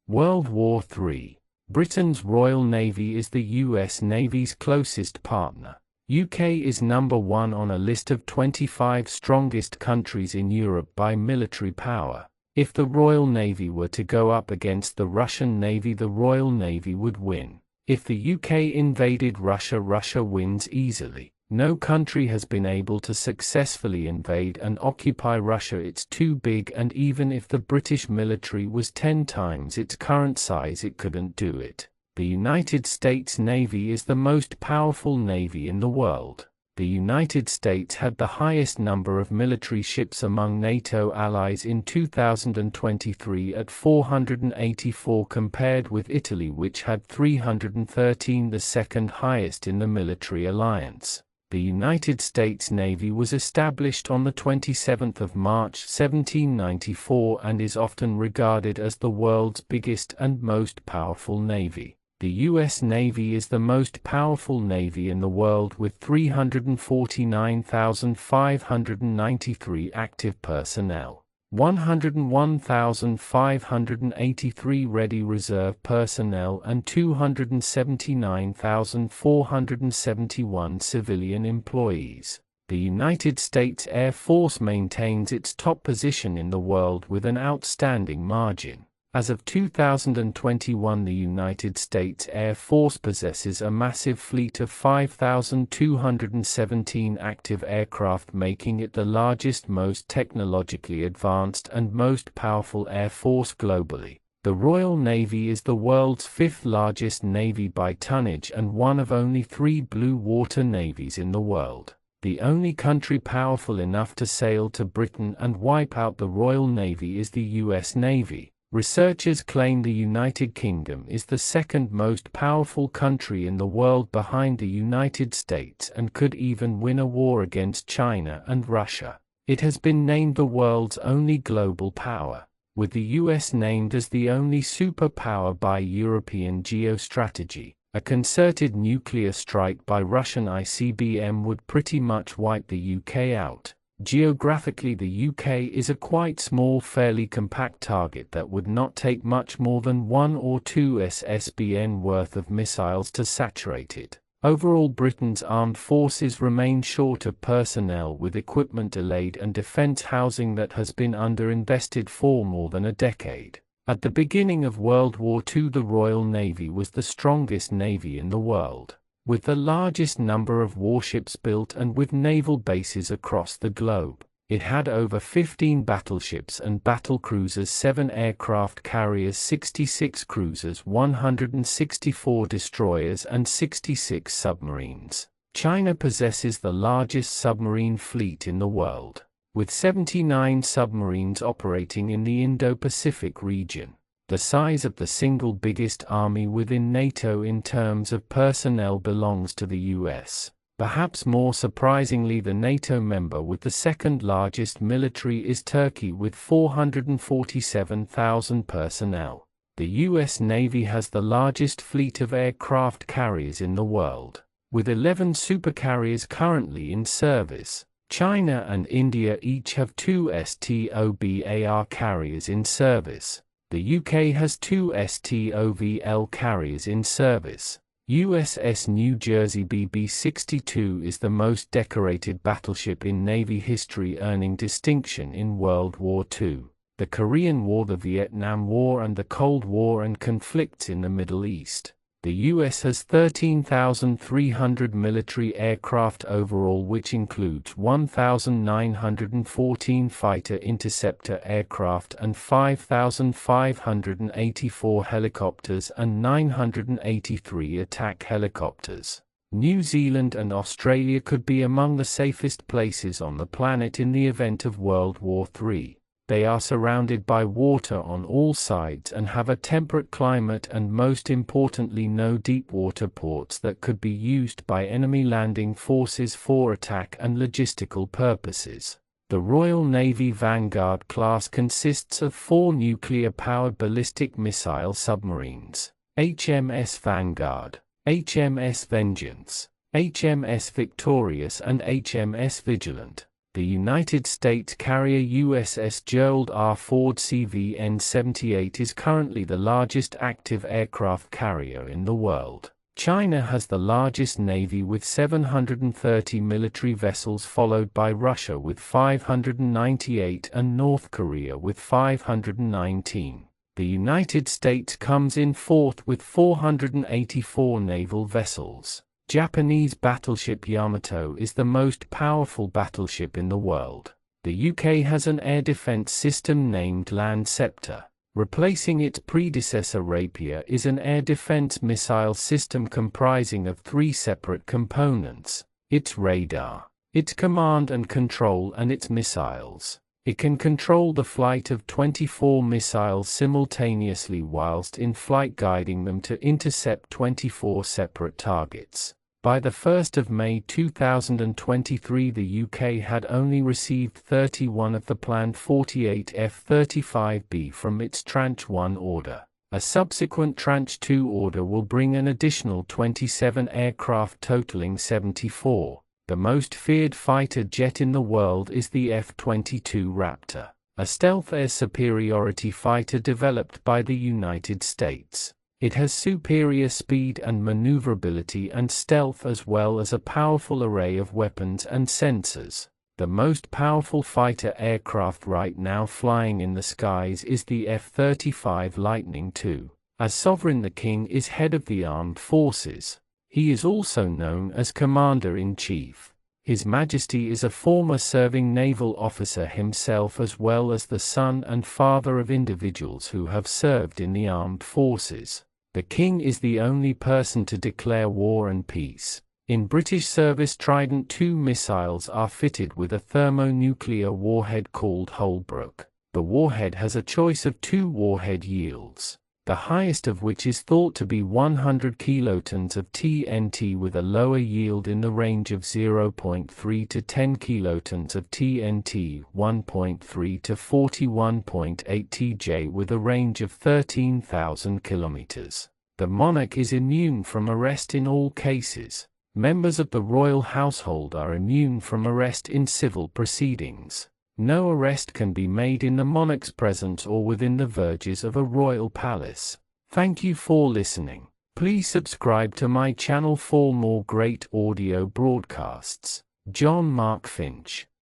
World War III. Britain's Royal Navy is the US Navy's closest partner. UK is number 1 on a list of 25 strongest countries in Europe by military power. If the Royal Navy were to go up against the Russian Navy, the Royal Navy would win. If the UK invaded Russia, Russia wins easily. No country has been able to successfully invade and occupy Russia. It's too big, and even if the British military was 10 times its current size, it couldn't do it. The United States Navy is the most powerful navy in the world. The United States had the highest number of military ships among NATO allies in 2023 at 484, compared with Italy, which had 313, the second highest in the military alliance. The United States Navy was established on the 27th of March 1794 and is often regarded as the world's biggest and most powerful navy. The U.S. Navy is the most powerful navy in the world with 349,593 active personnel, 101,583 ready reserve personnel, and 279,471 civilian employees. The United States Air Force maintains its top position in the world with an outstanding margin. As of 2021, the United States Air Force possesses a massive fleet of 5,217 active aircraft, making it the largest, most technologically advanced, and most powerful air force globally. The Royal Navy is the world's 5th largest navy by tonnage and one of only 3 blue water navies in the world. The only country powerful enough to sail to Britain and wipe out the Royal Navy is the US Navy. Researchers claim the United Kingdom is the second most powerful country in the world behind the United States and could even win a war against China and Russia. It has been named the world's only global power, with the US named as the only superpower by European geostrategy. A concerted nuclear strike by Russian ICBM would pretty much wipe the UK out. Geographically, the UK is a quite small, fairly compact target that would not take much more than 1 or 2 SSBN worth of missiles to saturate it. Overall, Britain's armed forces remain short of personnel, with equipment delayed and defence housing that has been underinvested for more than a decade. At the beginning of World War II, the Royal Navy was the strongest navy in the world, with the largest number of warships built and with naval bases across the globe. It had over 15 battleships and battle cruisers, 7 aircraft carriers, 66 cruisers, 164 destroyers, and 66 submarines. China possesses the largest submarine fleet in the world, with 79 submarines operating in the Indo-Pacific region. The size of the single biggest army within NATO in terms of personnel belongs to the US. Perhaps more surprisingly, the NATO member with the second largest military is Turkey, with 447,000 personnel. The US Navy has the largest fleet of aircraft carriers in the world, with 11 supercarriers currently in service. China and India each have 2 STOBAR carriers in service. The UK has 2 STOVL carriers in service. USS New Jersey BB-62 is the most decorated battleship in Navy history, earning distinction in World War II, the Korean War, the Vietnam War, and the Cold War, and conflicts in the Middle East. The US has 13,300 military aircraft overall, which includes 1,914 fighter interceptor aircraft and 5,584 helicopters and 983 attack helicopters. New Zealand and Australia could be among the safest places on the planet in the event of World War III. They are surrounded by water on all sides and have a temperate climate, and most importantly, no deep water ports that could be used by enemy landing forces for attack and logistical purposes. The Royal Navy Vanguard class consists of 4 nuclear-powered ballistic missile submarines: HMS Vanguard, HMS Vengeance, HMS Victorious, and HMS Vigilant. The United States carrier USS Gerald R. Ford CVN-78 is currently the largest active aircraft carrier in the world. China has the largest navy with 730 military vessels, followed by Russia with 598 and North Korea with 519. The United States comes in fourth with 484 naval vessels. Japanese battleship Yamato is the most powerful battleship in the world. The UK has an air defense system named Land Scepter. Replacing its predecessor Rapier is an air defense missile system comprising of 3 separate components: its radar, its command and control, and its missiles. It can control the flight of 24 missiles simultaneously whilst in flight, guiding them to intercept 24 separate targets. By the 1st of May 2023, the UK had only received 31 of the planned 48 F-35B from its Tranche 1 order. A subsequent Tranche 2 order will bring an additional 27 aircraft, totaling 74. The most feared fighter jet in the world is the F-22 Raptor, a stealth air superiority fighter developed by the United States. It has superior speed and maneuverability and stealth, as well as a powerful array of weapons and sensors. The most powerful fighter aircraft right now flying in the skies is the F-35 Lightning II. As Sovereign, the King is head of the armed forces. He is also known as Commander-in-Chief. His Majesty is a former serving naval officer himself, as well as the son and father of individuals who have served in the armed forces. The King is the only person to declare war and peace. In British service, Trident II missiles are fitted with a thermonuclear warhead called Holbrook. The warhead has a choice of 2 warhead yields, the highest of which is thought to be 100 kilotons of TNT, with a lower yield in the range of 0.3 to 10 kilotons of TNT, 1.3 to 41.8 TJ, with a range of 13,000 kilometers. The monarch is immune from arrest in all cases. Members of the royal household are immune from arrest in civil proceedings. No arrest can be made in the monarch's presence or within the verges of a royal palace. Thank you for listening. Please subscribe to my channel for more great audio broadcasts. John Mark Finch.